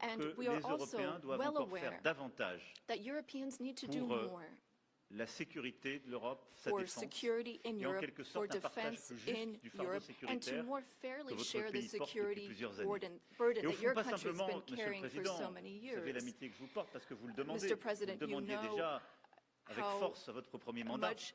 And que we les are also Européens doivent well encore faire aware davantage that Europeans need to do pour more la sécurité de l'Europe, sa for défense, security in et en Europe, quelque for sorte un partage defense plus juste in du fardeau Europe, and to sécuritaire more que fairly votre share the pays porte depuis security plusieurs années. burden Et au that fond, your pas country's simplement, been Monsieur le carrying for Président, so many vous savez years. l'amitié que je vous porte parce que vous le demandez. Mr. President, Vous le demandiez you know déjà avec how force à votre premier mandat. much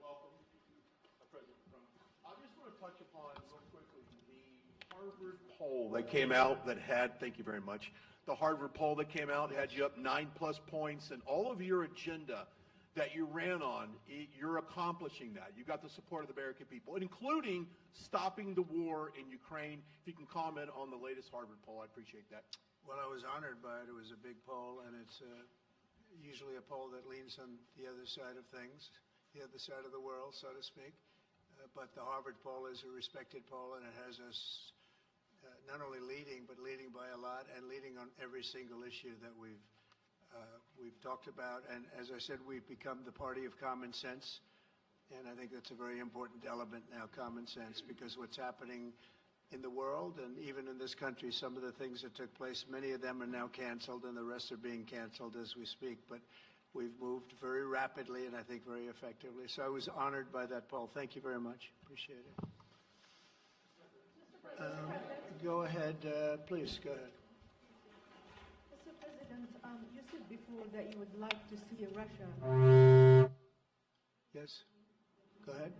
Welcome, President Macron. I just want to touch upon real quickly the Harvard poll that came out that had, thank you very much, the Harvard poll that came out had you up 9+ points, and all of your agenda that you ran on, you're accomplishing that. You got the support of the American people, including stopping the war in Ukraine. If you can comment on the latest Harvard poll, I appreciate that. Well, I was honored by it. It was a big poll, and it's usually a poll that leans on the other side of things, the other side of the world, so to speak. But the Harvard poll is a respected poll, and it has us not only leading, but leading by a lot, and leading on every single issue that we've talked about. And as I said, we've become the party of common sense. And I think that's a very important element now, common sense, because what's happening in the world and even in this country, some of the things that took place, many of them are now canceled and the rest are being canceled as we speak. But we've moved very rapidly and I think very effectively. So I was honored by that poll. Thank you very much. Appreciate it. Go ahead, please, go ahead. Mr. President, you said before that you would like to see Russia. Yes, go ahead.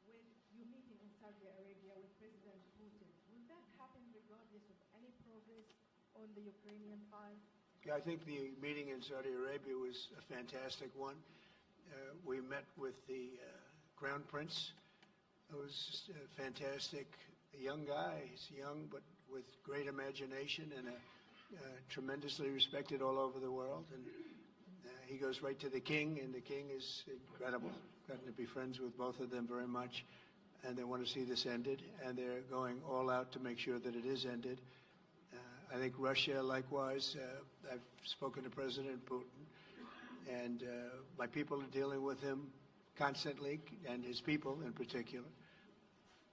With your meeting in Saudi Arabia with President Putin, will that happen regardless of any progress on the Ukrainian file? Yeah, I think the meeting in Saudi Arabia was a fantastic one. We met with the Crown Prince. It was just a fantastic young guy. He's young, but with great imagination and tremendously respected all over the world. And he goes right to the king, and the king is incredible. Gotten to be friends with both of them very much, and they want to see this ended, and they're going all out to make sure that it is ended. I think Russia, likewise, I've spoken to President Putin, and my people are dealing with him constantly, and his people in particular.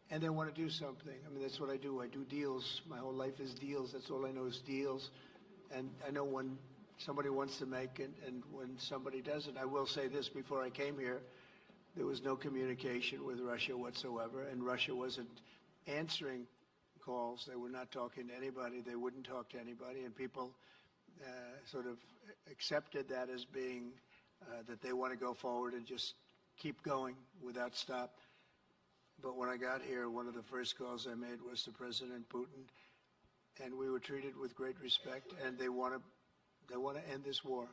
And they want to do something. I mean, that's what I do. I do deals. My whole life is deals. That's all I know is deals. And I know when somebody wants to make it and when somebody doesn't. I will say this, before I came here, there was no communication with Russia whatsoever, and Russia wasn't answering calls. They were not talking to anybody. They wouldn't talk to anybody, and people sort of accepted that as being that they want to go forward and just keep going without stop. But when I got here, one of the first calls I made was to President Putin, and we were treated with great respect, and they want to end this war.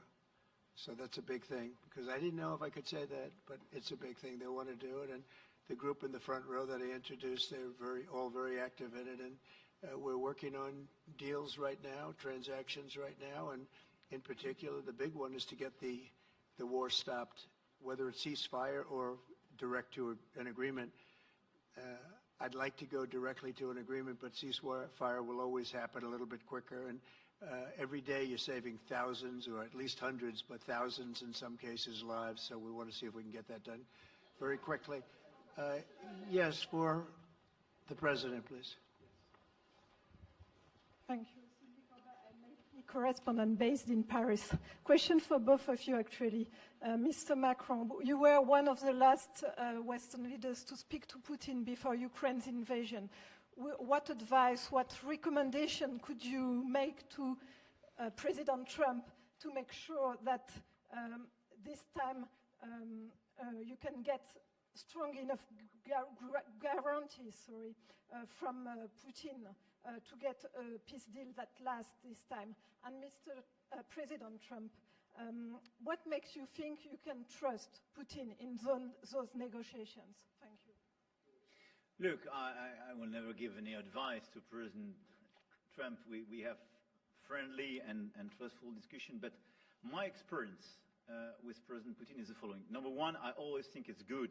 So that's a big thing, because I didn't know if I could say that, but it's a big thing. They want to do it, and the group in the front row that I introduced, they're all very active in it, and we're working on deals right now, transactions right now, and in particular, the big one is to get the war stopped, whether it's ceasefire or direct to an agreement. I'd like to go directly to an agreement, but ceasefire will always happen a little bit quicker, and every day you're saving thousands, or at least hundreds, but thousands in some cases lives, so we want to see if we can get that done very quickly. Yes, for the President, please. Thank you. Correspondent based in Paris. Question for both of you, actually. Mr. Macron, you were one of the last Western leaders to speak to Putin before Ukraine's invasion. What advice, what recommendation could you make to President Trump to make sure that this time you can get strong enough guarantees from Putin to get a peace deal that lasts this time? And Mr. President Trump, what makes you think you can trust Putin in those negotiations? Thank you. Look, I will never give any advice to President Trump. We have friendly and trustful discussion, but my experience with President Putin is the following. Number one, I always think it's good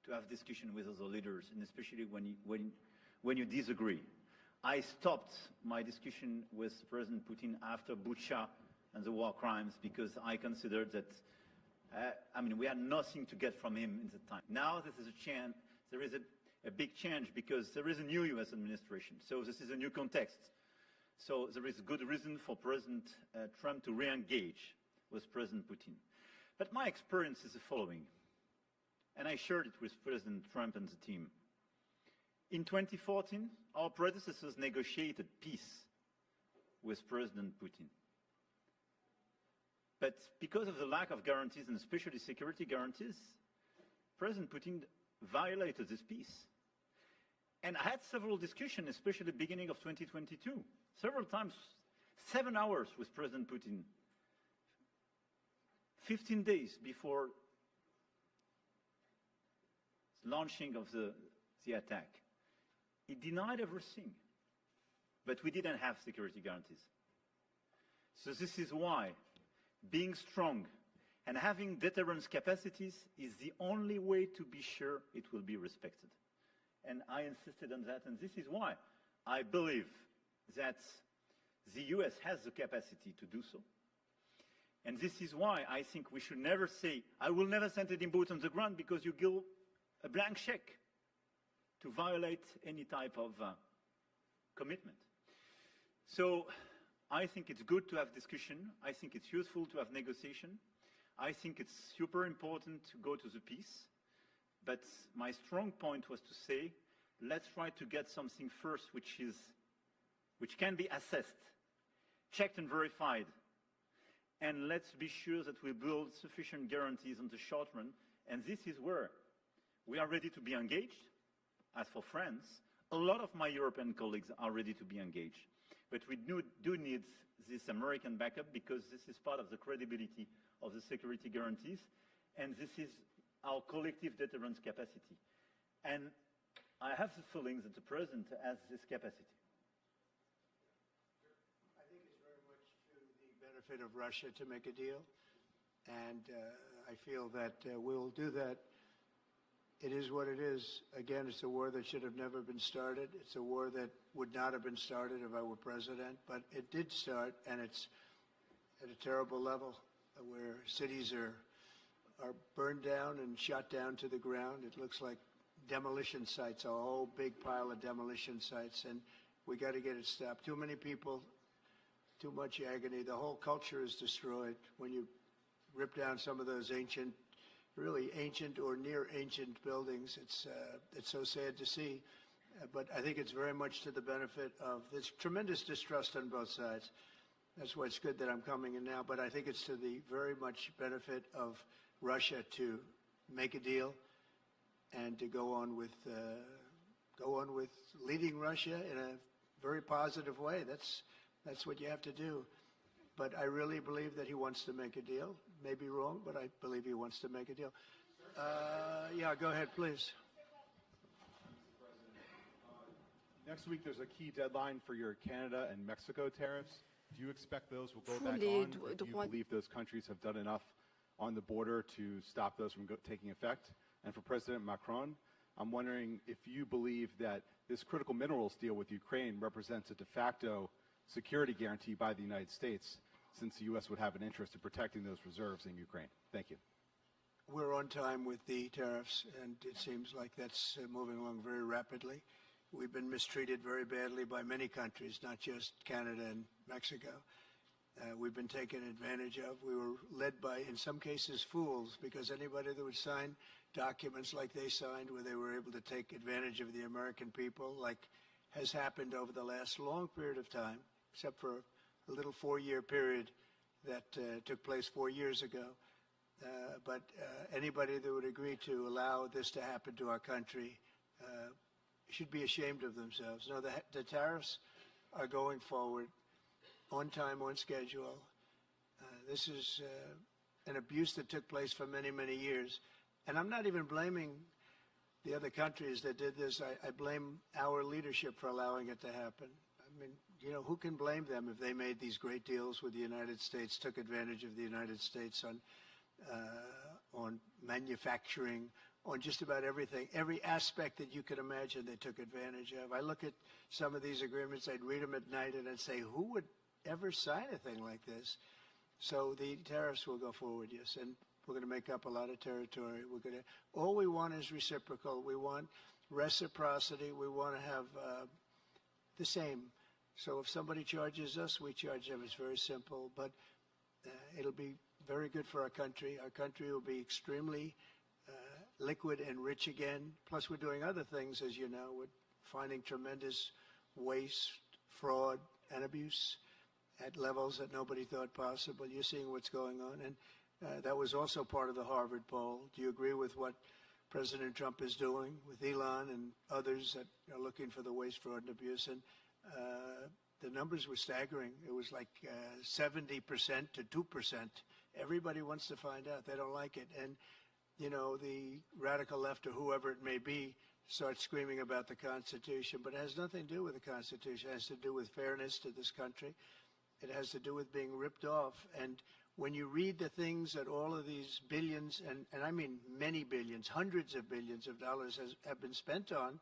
to have discussion with other leaders, and especially when you disagree. I stopped my discussion with President Putin after Bucha and the war crimes because I considered that, we had nothing to get from him in the time. Now there is a big change because there is a new U.S. administration, so this is a new context. So there is good reason for President Trump to re-engage with President Putin. But my experience is the following, and I shared it with President Trump and the team. In 2014, our predecessors negotiated peace with President Putin. But because of the lack of guarantees, and especially security guarantees, President Putin violated this peace. And I had several discussions, especially at the beginning of 2022, several times, 7 hours with President Putin, 15 days before launching of the attack. He denied everything, but we didn't have security guarantees. So this is why being strong and having deterrence capacities is the only way to be sure it will be respected. And I insisted on that, and this is why I believe that the US has the capacity to do so. And this is why I think we should never say, I will never send any boots on the ground, because you give a blank check to violate any type of commitment. So I think it's good to have discussion. I think it's useful to have negotiation. I think it's super important to go to the peace. But my strong point was to say, let's try to get something first which can be assessed, checked and verified. And let's be sure that we build sufficient guarantees on the short run. And this is where we are ready to be engaged. As for France, a lot of my European colleagues are ready to be engaged. But we do need this American backup, because this is part of the credibility of the security guarantees. And this is our collective deterrence capacity. And I have the feeling that the President has this capacity. I think it's very much to the benefit of Russia to make a deal. And I feel that we'll do that. It is what it is. Again, it's a war that should have never been started. It's a war that would not have been started if I were president. But it did start, and it's at a terrible level where cities are burned down and shot down to the ground. It looks like demolition sites, a whole big pile of demolition sites, and we got to get it stopped. Too many people, too much agony. The whole culture is destroyed when you rip down some of those ancient, really ancient or near ancient buildings. It's so sad to see, but I think it's very much to the benefit of this tremendous distrust on both sides. That's why it's good that I'm coming in now, but I think it's to the very much benefit of Russia to make a deal and to go on with leading Russia in a very positive way. That's what you have to do. But I really believe that he wants to make a deal. Maybe wrong, but I believe he wants to make a deal. Yeah, go ahead, please. Next week, there's a key deadline for your Canada and Mexico tariffs. Do you expect those will go back Fully on? Or do you believe those countries have done enough on the border to stop those from taking effect? And for President Macron, I'm wondering if you believe that this critical minerals deal with Ukraine represents a de facto security guarantee by the United States, since the U.S. would have an interest in protecting those reserves in Ukraine. Thank you. We're on time with the tariffs, and it seems like that's moving along very rapidly. We've been mistreated very badly by many countries, not just Canada and Mexico. We've been taken advantage of. We were led by, in some cases, fools, because anybody that would sign documents like they signed, where they were able to take advantage of the American people, like has happened over the last long period of time, except for a little 4-year period that took place 4 years ago. But anybody that would agree to allow this to happen to our country should be ashamed of themselves. No, the tariffs are going forward on time, on schedule. This is an abuse that took place for many, many years. And I'm not even blaming the other countries that did this. I blame our leadership for allowing it to happen. I mean, you know, who can blame them if they made these great deals with the United States, took advantage of the United States on manufacturing, on just about everything, every aspect that you could imagine they took advantage of. I look at some of these agreements, I'd read them at night, and I'd say, who would ever sign a thing like this? So the tariffs will go forward, yes, and we're going to make up a lot of territory. All we want is reciprocal. We want reciprocity. We want to have the same. So if somebody charges us, we charge them. It's very simple, but it'll be very good for our country. Our country will be extremely liquid and rich again. Plus, we're doing other things, as you know. We're finding tremendous waste, fraud, and abuse at levels that nobody thought possible. You're seeing what's going on. And that was also part of the Harvard poll. Do you agree with what President Trump is doing with Elon and others that are looking for the waste, fraud, and abuse. And the numbers were staggering. It was like 70% to 2%. Everybody wants to find out. They don't like it. And, you know, the radical left or whoever it may be starts screaming about the Constitution. But it has nothing to do with the Constitution. It has to do with fairness to this country. It has to do with being ripped off. And when you read the things that all of these billions, and I mean many billions, hundreds of billions of dollars have been spent on,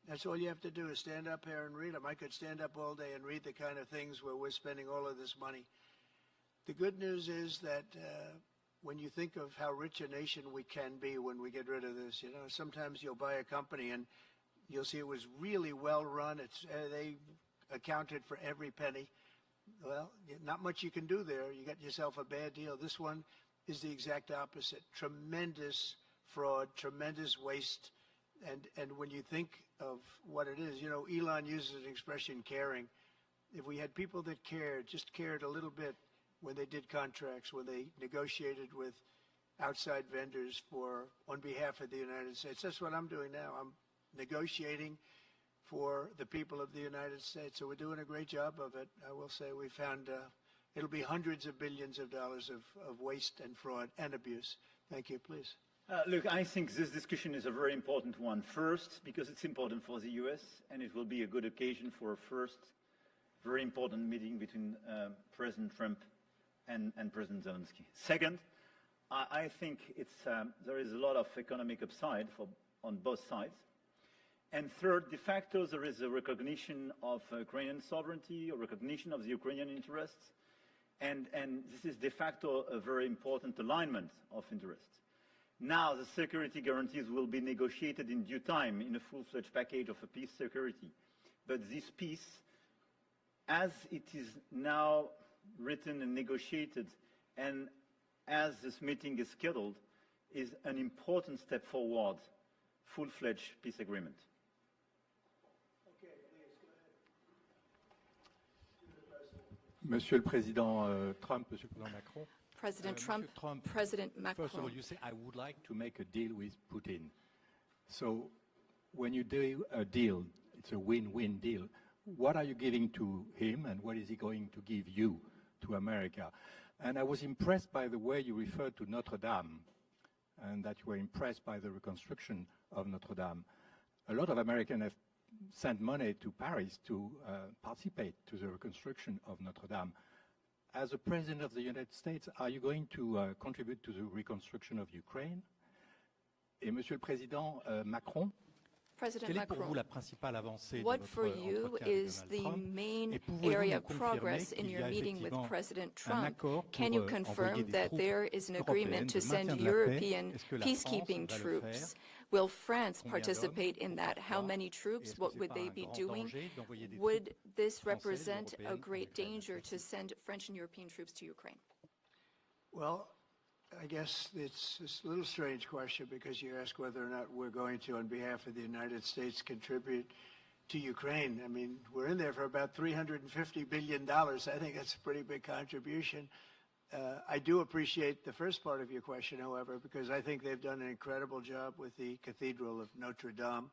that's all you have to do is stand up here and read them. I could stand up all day and read the kind of things where we're spending all of this money. The good news is that when you think of how rich a nation we can be when we get rid of this, you know, sometimes you'll buy a company and you'll see it was really well run. They accounted for every penny. Well, not much you can do there. You got yourself a bad deal. This one is the exact opposite. Tremendous fraud, tremendous waste. And when you think of what it is, you know, Elon uses an expression, caring. If we had people that cared, just cared a little bit when they did contracts, when they negotiated with outside vendors on behalf of the United States. That's what I'm doing now. I'm negotiating for the people of the United States. So we're doing a great job of it. I will say we found it'll be hundreds of billions of dollars of waste and fraud and abuse. Thank you. Please. Look, I think this discussion is a very important one. First, because it's important for the U.S., and it will be a good occasion for a first very important meeting between President Trump and President Zelensky. Second, I think there is a lot of economic upside on both sides. And third, de facto, there is a recognition of Ukrainian sovereignty, a recognition of the Ukrainian interests, and this is de facto a very important alignment of interests. Now, the security guarantees will be negotiated in due time in a full-fledged package of a peace security. But this peace, as it is now written and negotiated, and as this meeting is scheduled, is an important step forward, full-fledged peace agreement. Monsieur le Président Trump, Monsieur le Président Macron. President Trump, President Macron. First of all, you say, I would like to make a deal with Putin. So when you do a deal, it's a win-win deal. What are you giving to him and what is he going to give you to America? And I was impressed by the way you referred to Notre Dame and that you were impressed by the reconstruction of Notre Dame. A lot of Americans have sent money to Paris to participate to the reconstruction of Notre Dame. As a President of the United States, are you going to contribute to the reconstruction of Ukraine? Et Monsieur le Président Macron, President quelle est pour Macron, vous la principale avancée de what votre for you entretien avec is Donald the Trump? main Et pouvez-vous area nous of confirmer progress in qu'il y your a meeting with effectivement President un Trump? accord Can pour you envoyer confirm des that troupes there is an européennes agreement to de send maintien de la paix? European Est-ce que la peacekeeping France va le faire? troops? Will France Combien participate d'hommes? in that? How Pourquoi? many Et troops? est-ce que What c'est would pas they un be grand doing? danger d'envoyer des Would troupes this françaises, represent a européennes great en Ukraine? danger to send French and European troops to Ukraine? Well, I guess it's a little strange question because you ask whether or not we're going to, on behalf of the United States, contribute to Ukraine. I mean, we're in there for about $350 billion. I think that's a pretty big contribution. I do appreciate the first part of your question, however, because I think they've done an incredible job with the Cathedral of Notre Dame.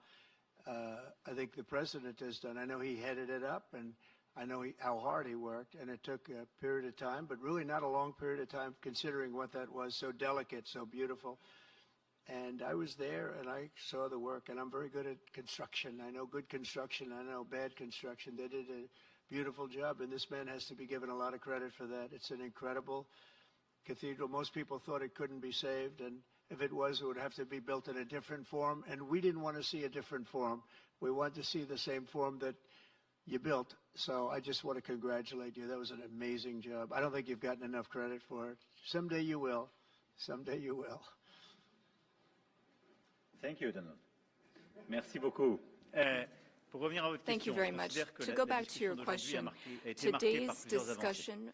I think the president has done. I know he headed it up, and I know how hard he worked, and it took a period of time, but really not a long period of time considering what that was, so delicate, so beautiful. And I was there, and I saw the work, and I'm very good at construction. I know good construction. I know bad construction. They did a beautiful job, and this man has to be given a lot of credit for that. It's an incredible cathedral. Most people thought it couldn't be saved, and if it was, it would have to be built in a different form, and we didn't want to see a different form. We wanted to see the same form that you built. So I just want to congratulate you. That was an amazing job. I don't think you've gotten enough credit for it. Someday you will. Someday you will. Thank you, Donald. Merci beaucoup. Pour revenir à votre Thank you question, very je much. considère que To la go back to your discussion d'aujourd'hui question, a été marquée par today's plusieurs avancées. discussion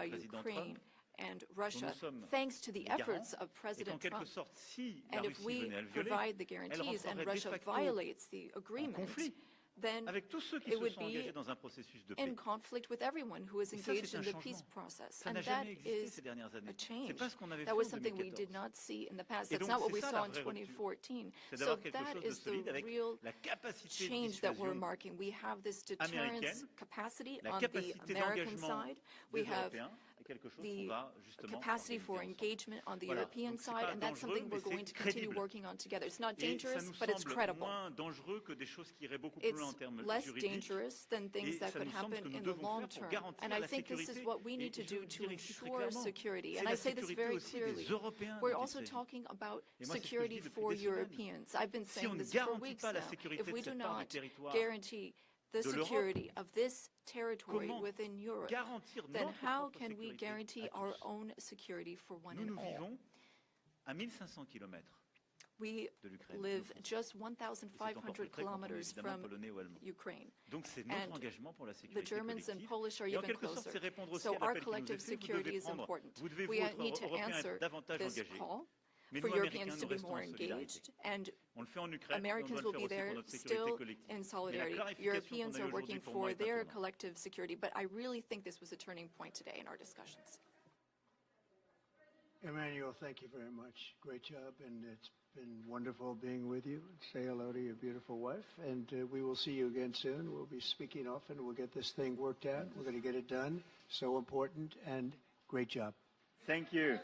président Ukraine Trump, and Russia, nous sommes thanks to the les garants, efforts of et qu'en President quelque Trump. sorte, si la And if Russie we venait à le violer, provide the elle guarantees and rentrerait de Russia facto violates the en agreement, conflit then avec tous ceux qui it se would sont be engagés dans un processus de in paix. conflict with everyone who is Et ça, engaged c'est in un the changement. peace process. Ça And n'a that jamais existé is ces dernières années. a change. C'est pas ce qu'on avait That fait was en something we 2014. did not see in the past. Et That's donc, not what c'est we ça saw la in vraie rupture. 2014. C'est So d'avoir quelque that chose de is solide the avec real la capacité de change that we're dissuasion marking. We have this deterrence américaine, capacity la on the capacité American d'engagement side. des We have Européens the capacity for engagement on the European side, and that's something we're going to continue working on together. It's not dangerous, but it's credible. It's less dangerous than things that could happen in the long term. And I think this is what we need to do to ensure security. And I say this very clearly. We're also talking about security for Europeans. I've been saying this for weeks now. If we do not guarantee the security of this territory within Europe, then how can we guarantee our own security for one and all? We live just 1,500 kilometers from Ukraine, and the Germans and Polish are even closer. So our collective security is important. We need to answer this call for Europeans to be more engaged, and Americans will be there still in solidarity. Europeans are working for their collective security, but I really think this was a turning point today in our discussions. Emmanuel, thank you very much. Great job, and it's been wonderful being with you. Say hello to your beautiful wife, and we will see you again soon. We'll be speaking often. We'll get this thing worked out. We're going to get it done. So important, and great job. Thank you.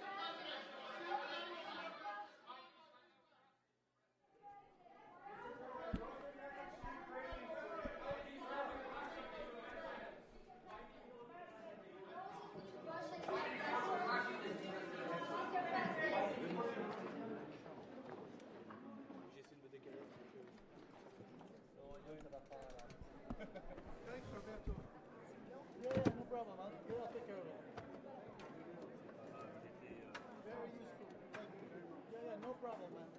No problem, man.